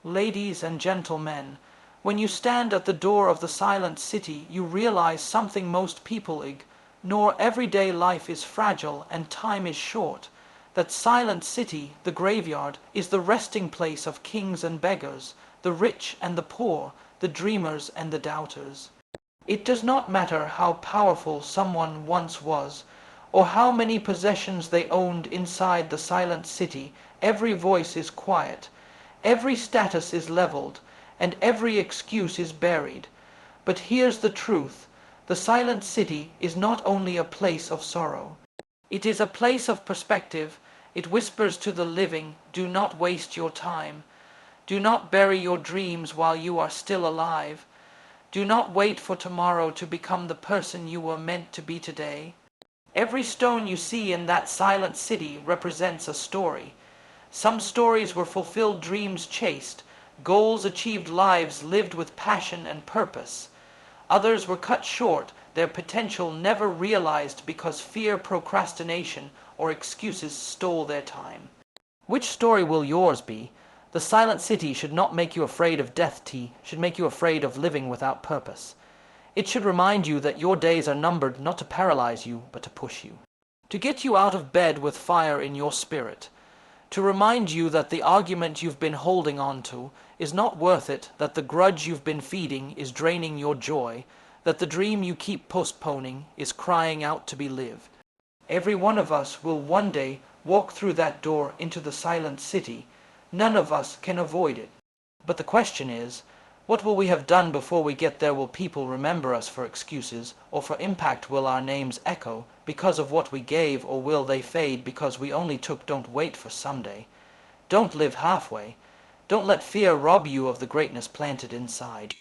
Ladies and gentlemen, when you stand at the door of the silent city, you realize something most people ignore. Everyday life is fragile and time is short. That silent city, the graveyard, is the resting place of kings and beggars, the rich and the poor, the dreamers and the doubters. It does not matter how powerful someone once was, or how many possessions they owned inside the silent city. Every voice is quiet, every status is leveled, and every excuse is buried. But here's the truth. The silent city is not only a place of sorrow. It is a place of perspective. It whispers to the living, do not waste your time. Do not bury your dreams while you are still alive. Do not wait for tomorrow to become the person you were meant to be today. Every stone you see in that silent city represents a story. Some stories were fulfilled dreams chased, goals achieved, lives lived with passion and purpose. Others were cut short, their potential never realized because fear, procrastination, or excuses stole their time. Which story will yours be? The silent city should not make you afraid of death, should make you afraid of living without purpose. It should remind you that your days are numbered not to paralyze you, but to push you. To get you out of bed with fire in your spirit. To remind you that the argument you've been holding on to is not worth it, that the grudge you've been feeding is draining your joy, that the dream you keep postponing is crying out to be lived. Every one of us will one day walk through that door into the silent city. None of us can avoid it. But the question is, what will we have done before we get there? Will people remember us for excuses, or for impact? Will our names echo because of what we gave, or will they fade because we only took? Don't wait for someday. Don't live halfway. Don't let fear rob you of the greatness planted inside.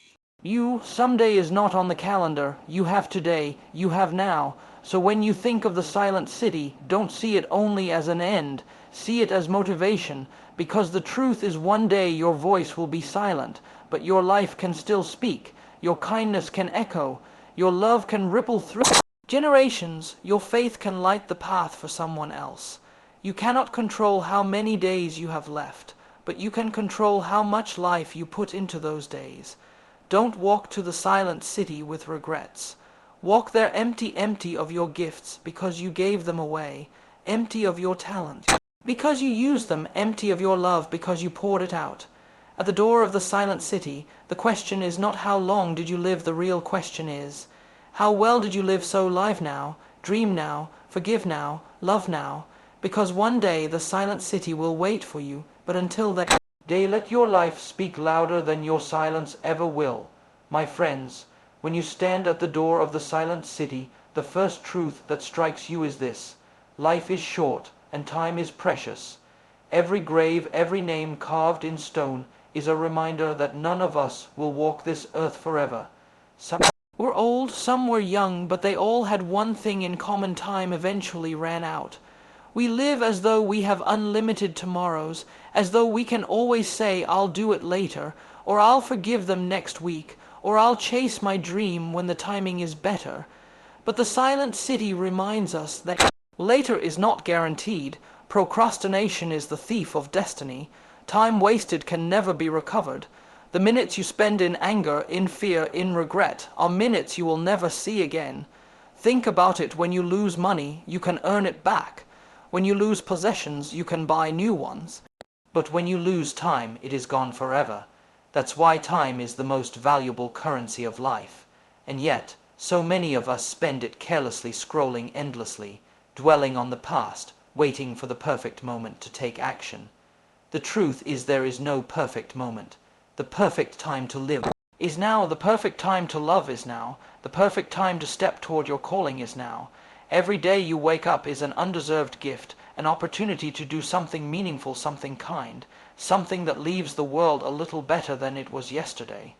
Someday is not on the calendar. You have today, you have now. So when you think of the silent city, don't see it only as an end. See it as motivation, because the truth is one day your voice will be silent, but your life can still speak. Your kindness can echo. Your love can ripple through generations. Your faith can light the path for someone else. You cannot control how many days you have left, but you can control how much life you put into those days. Don't walk to the silent city with regrets. Walk there empty of your gifts because you gave them away, empty of your talent because you used them, empty of your love because you poured it out. At the door of the silent city, the question is not how long did you live, the real question is, how well did you live? So live now, dream now, forgive now, love now, because one day the silent city will wait for you. But until that day, let your life speak louder than your silence ever will. My friends, when you stand at the door of the silent city, the first truth that strikes you is this: life is short and time is precious. Every grave, every name carved in stone is a reminder that none of us will walk this earth forever. Some were old, some were young, but they all had one thing in common: time eventually ran out. We live as though we have unlimited tomorrows, as though we can always say, I'll do it later, or I'll forgive them next week, or I'll chase my dream when the timing is better. But the silent city reminds us that later is not guaranteed. Procrastination is the thief of destiny. Time wasted can never be recovered. The minutes you spend in anger, in fear, in regret are minutes you will never see again. Think about it. When you lose money, you can earn it back. When you lose possessions, you can buy new ones. But when you lose time, it is gone forever. That's why time is the most valuable currency of life. And yet, so many of us spend it carelessly, scrolling endlessly, dwelling on the past, waiting for the perfect moment to take action. The truth is, there is no perfect moment. The perfect time to live is now. The perfect time to love is now. The perfect time to step toward your calling is now. Every day you wake up is an undeserved gift, an opportunity to do something meaningful, something kind, something that leaves the world a little better than it was yesterday.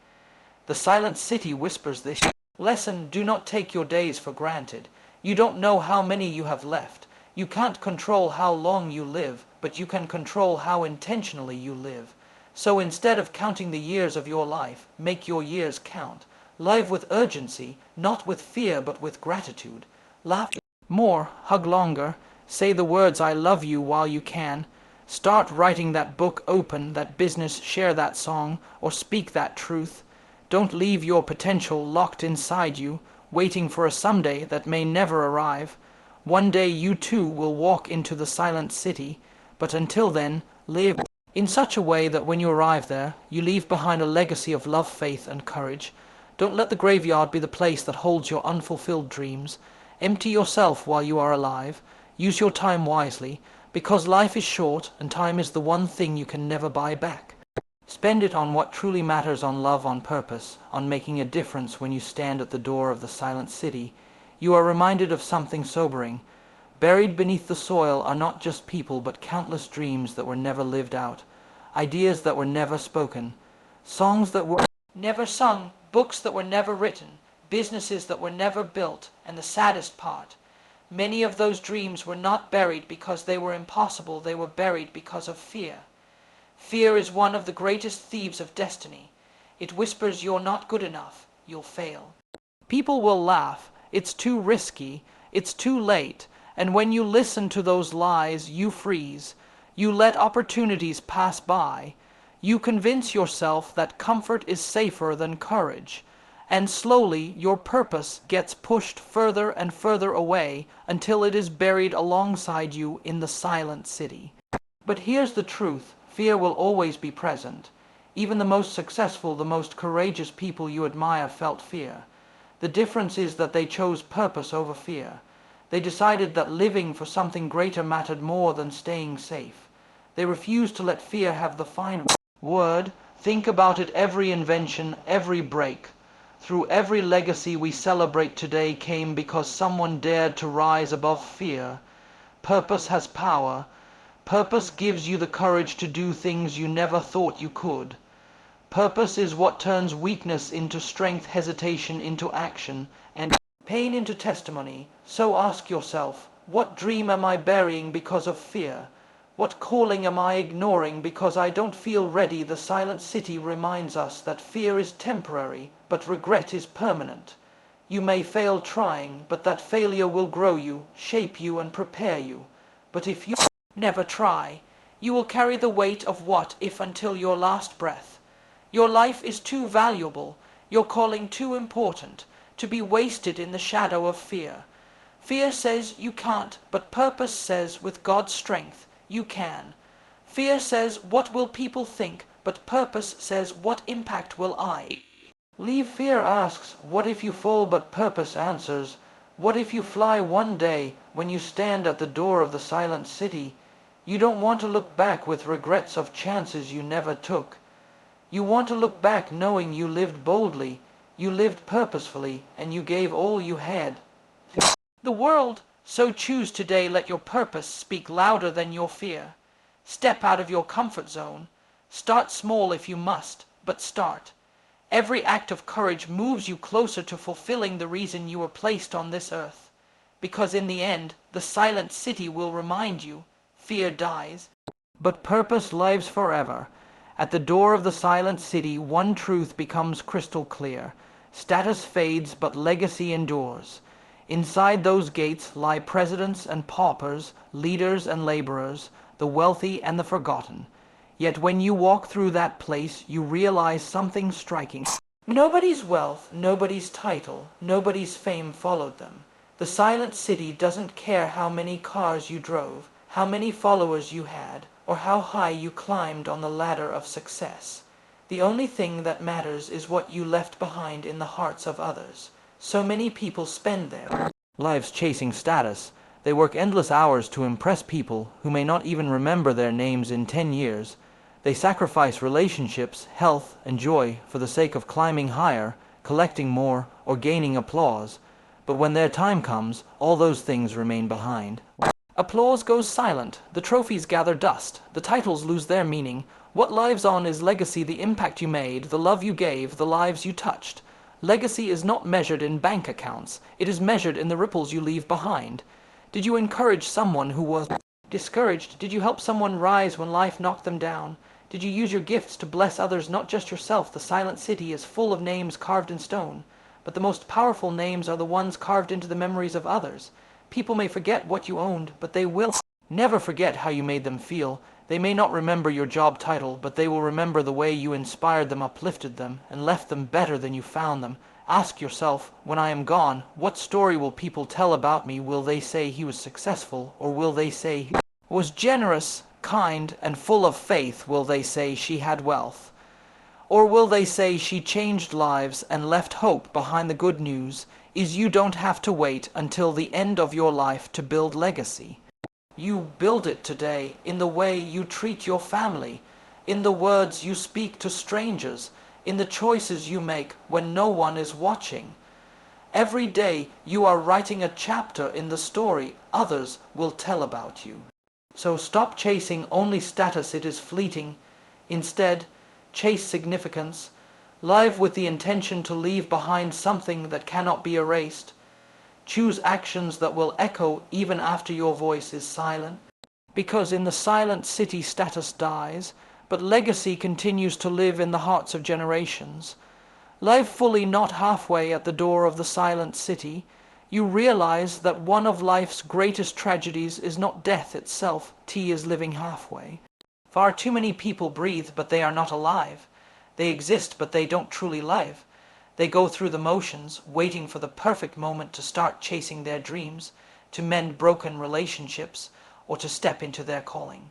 The silent city whispers this lesson: do not take your days for granted. You don't know how many you have left. You can't control how long you live, but you can control how intentionally you live. So instead of counting the years of your life, make your years count. Live with urgency, not with fear, but with gratitude. Laugh more, hug longer, say the words I love you while you can. Start writing that book, open that business, share that song, or speak that truth. Don't leave your potential locked inside you, waiting for a someday that may never arrive. One day you too will walk into the silent city, but until then, live in such a way that when you arrive there, you leave behind a legacy of love, faith, and courage. Don't let the graveyard be the place that holds your unfulfilled dreams. Empty yourself while you are alive. Use your time wisely, because life is short and time is the one thing you can never buy back. Spend it on what truly matters, on love, on purpose, on making a difference. When you stand at the door of the silent city, you are reminded of something sobering. Buried beneath the soil are not just people, but countless dreams that were never lived out, ideas that were never spoken, songs that were never sung, books that were never written, businesses that were never built, and the saddest part, many of those dreams were not buried because they were impossible, they were buried because of fear. Fear is one of the greatest thieves of destiny. It whispers you're not good enough, you'll fail. People will laugh, it's too risky, it's too late, and when you listen to those lies, you freeze. You let opportunities pass by. You convince yourself that comfort is safer than courage. And slowly your purpose gets pushed further and further away until it is buried alongside you in the silent city. But here's the truth. Fear will always be present. Even the most successful, the most courageous people you admire felt fear. The difference is that they chose purpose over fear. They decided that living for something greater mattered more than staying safe. They refused to let fear have the final word. Think about it. Every invention, every break, through every legacy we celebrate today came because someone dared to rise above fear. Purpose has power. Purpose gives you the courage to do things you never thought you could. Purpose is what turns weakness into strength, hesitation into action, and pain into testimony. So ask yourself, what dream am I burying because of fear? What calling am I ignoring because I don't feel ready? The silent city reminds us that fear is temporary, but regret is permanent. You may fail trying, but that failure will grow you, shape you, and prepare you. But if you never try, you will carry the weight of what if until your last breath. Your life is too valuable, your calling too important, to be wasted in the shadow of fear. Fear says you can't, but purpose says with God's strength, you can. Fear says, what will people think? But purpose says, what impact will I leave? Fear asks, what if you fall? But purpose answers, what if you fly? One day, when you stand at the door of the silent city, you don't want to look back with regrets of chances you never took. You want to look back knowing you lived boldly, you lived purposefully, and you gave all you had. The world, so choose today, let your purpose speak louder than your fear. Step out of your comfort zone. Start small if you must, but start. Every act of courage moves you closer to fulfilling the reason you were placed on this earth. Because in the end, the silent city will remind you, fear dies, but purpose lives forever. At the door of the silent city, one truth becomes crystal clear. Status fades, but legacy endures. Inside those gates lie presidents and paupers, leaders and laborers, the wealthy and the forgotten. Yet when you walk through that place, you realize something striking. Nobody's wealth, nobody's title, nobody's fame followed them. The silent city doesn't care how many cars you drove, how many followers you had, or how high you climbed on the ladder of success. The only thing that matters is what you left behind in the hearts of others. So many people spend their lives chasing status. They work endless hours to impress people who may not even remember their names in 10 years. They sacrifice relationships, health, and joy for the sake of climbing higher, collecting more, or gaining applause. But when their time comes, all those things remain behind. Applause goes silent, the trophies gather dust, the titles lose their meaning. What lives on is legacy, the impact you made, the love you gave, the lives you touched. Legacy is not measured in bank accounts, it is measured in the ripples you leave behind. Did you encourage someone who was discouraged? Did you help someone rise when life knocked them down? Did you use your gifts to bless others, not just yourself? The silent city is full of names carved in stone, but the most powerful names are the ones carved into the memories of others. People may forget what you owned, but they will never forget how you made them feel. They may not remember your job title, but they will remember the way you inspired them, uplifted them, and left them better than you found them. Ask yourself, when I am gone, what story will people tell about me? Will they say he was successful, or will they say he was generous, kind, and full of faith? Will they say she had wealth? Or will they say she changed lives and left hope behind? The good news is you don't have to wait until the end of your life to build legacy. You build it today in the way you treat your family, in the words you speak to strangers, in the choices you make when no one is watching. Every day you are writing a chapter in the story others will tell about you. So stop chasing only status, it is fleeting. Instead, chase significance. Live with the intention to leave behind something that cannot be erased. Choose actions that will echo even after your voice is silent. Because in the silent city status dies, but legacy continues to live in the hearts of generations. Live fully, not halfway, at the door of the silent city. You realize that one of life's greatest tragedies is not death itself, T is living halfway. Far too many people breathe, but they are not alive. They exist, but they don't truly live. They go through the motions, waiting for the perfect moment to start chasing their dreams, to mend broken relationships, or to step into their calling.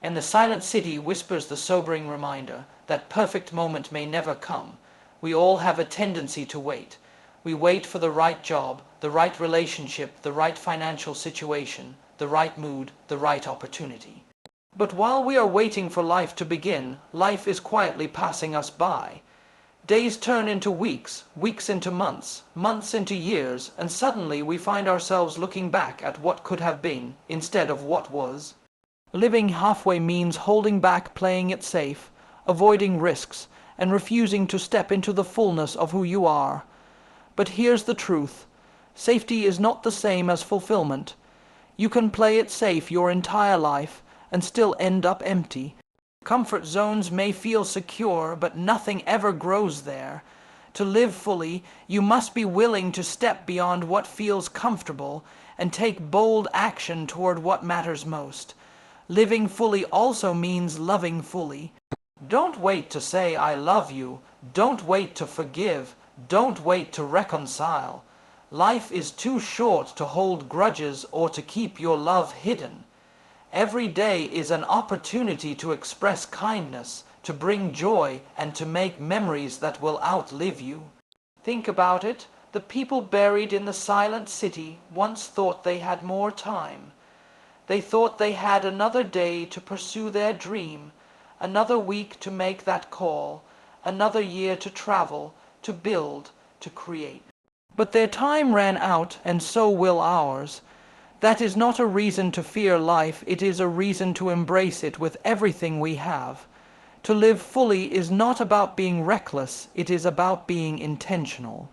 And the silent city whispers the sobering reminder that perfect moment may never come. We all have a tendency to wait. We wait for the right job, the right relationship, the right financial situation, the right mood, the right opportunity. But while we are waiting for life to begin, life is quietly passing us by. Days turn into weeks, weeks into months, months into years, and suddenly we find ourselves looking back at what could have been instead of what was. Living halfway means holding back, playing it safe, avoiding risks, and refusing to step into the fullness of who you are. But here's the truth. Safety is not the same as fulfillment. You can play it safe your entire life and still end up empty. Comfort zones may feel secure, but nothing ever grows there. To live fully, you must be willing to step beyond what feels comfortable and take bold action toward what matters most. Living fully also means loving fully. Don't wait to say I love you. Don't wait to forgive. Don't wait to reconcile. Life is too short to hold grudges or to keep your love hidden. Every day is an opportunity to express kindness, to bring joy, and to make memories that will outlive you. Think about it. The people buried in the silent city once thought they had more time. They thought they had another day to pursue their dream, another week to make that call, another year to travel, to build, to create. But their time ran out, and so will ours. That is not a reason to fear life, it is a reason to embrace it with everything we have. To live fully is not about being reckless, it is about being intentional.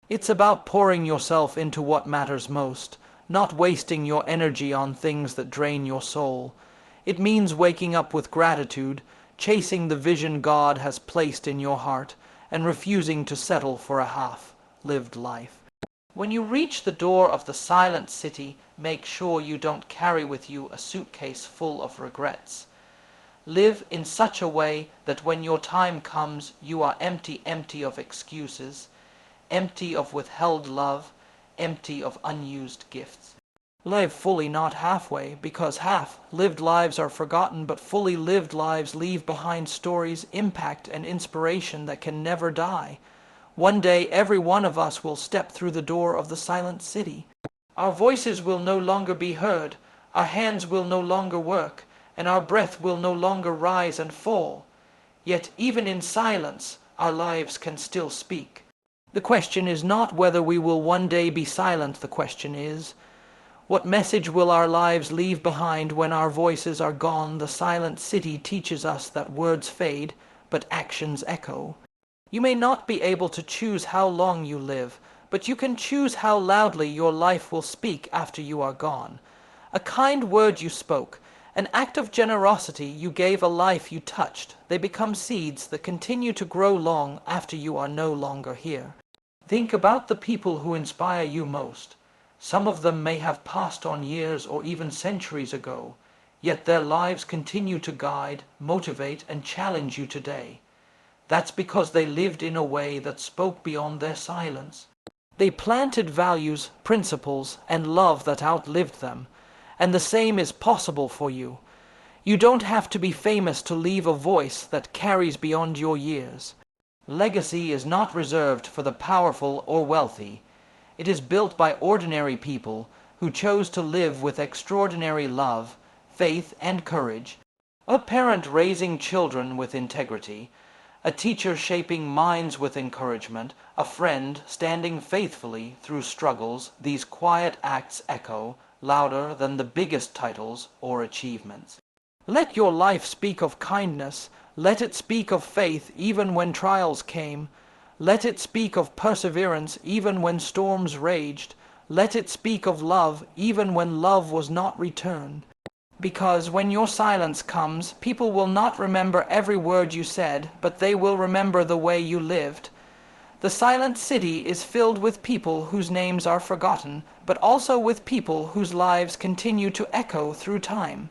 It's about pouring yourself into what matters most, not wasting your energy on things that drain your soul. It means waking up with gratitude, chasing the vision God has placed in your heart, and refusing to settle for a half-lived life. When you reach the door of the silent city, make sure you don't carry with you a suitcase full of regrets. Live in such a way that when your time comes, you are empty of excuses, empty of withheld love, empty of unused gifts. Live fully, not halfway, because half-lived lives are forgotten, but fully lived lives leave behind stories, impact, and inspiration that can never die. One day, every one of us will step through the door of the silent city. Our voices will no longer be heard, our hands will no longer work, and our breath will no longer rise and fall. Yet even in silence, our lives can still speak. The question is not whether we will one day be silent, the question is, what message will our lives leave behind when our voices are gone? The silent city teaches us that words fade, but actions echo. You may not be able to choose how long you live, but you can choose how loudly your life will speak after you are gone. A kind word you spoke, an act of generosity you gave, a life you touched. They become seeds that continue to grow long after you are no longer here. Think about the people who inspire you most. Some of them may have passed on years or even centuries ago. yet their lives continue to guide, motivate, and challenge you today. That's because they lived in a way that spoke beyond their silence. They planted values, principles, and love that outlived them, and the same is possible for you. You don't have to be famous to leave a voice that carries beyond your years. Legacy is not reserved for the powerful or wealthy. It is built by ordinary people who chose to live with extraordinary love, faith, and courage. A parent raising children with integrity, a teacher shaping minds with encouragement, a friend standing faithfully through struggles. These quiet acts echo louder than the biggest titles or achievements. Let your life speak of kindness. Let it speak of faith even when trials came. Let it speak of perseverance even when storms raged. Let it speak of love even when love was not returned. Because when your silence comes, people will not remember every word you said, but they will remember the way you lived. The silent city is filled with people whose names are forgotten, but also with people whose lives continue to echo through time.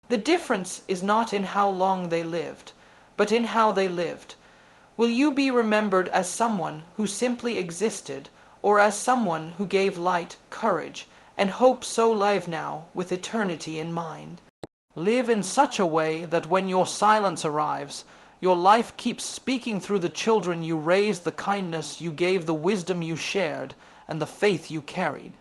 The difference is not in how long they lived, but in how they lived. Will you be remembered as someone who simply existed, or as someone who gave light, courage, and hope so live now, with eternity in mind? Live in such a way that when your silence arrives, your life keeps speaking through the children you raised, the kindness you gave, the wisdom you shared, and the faith you carried.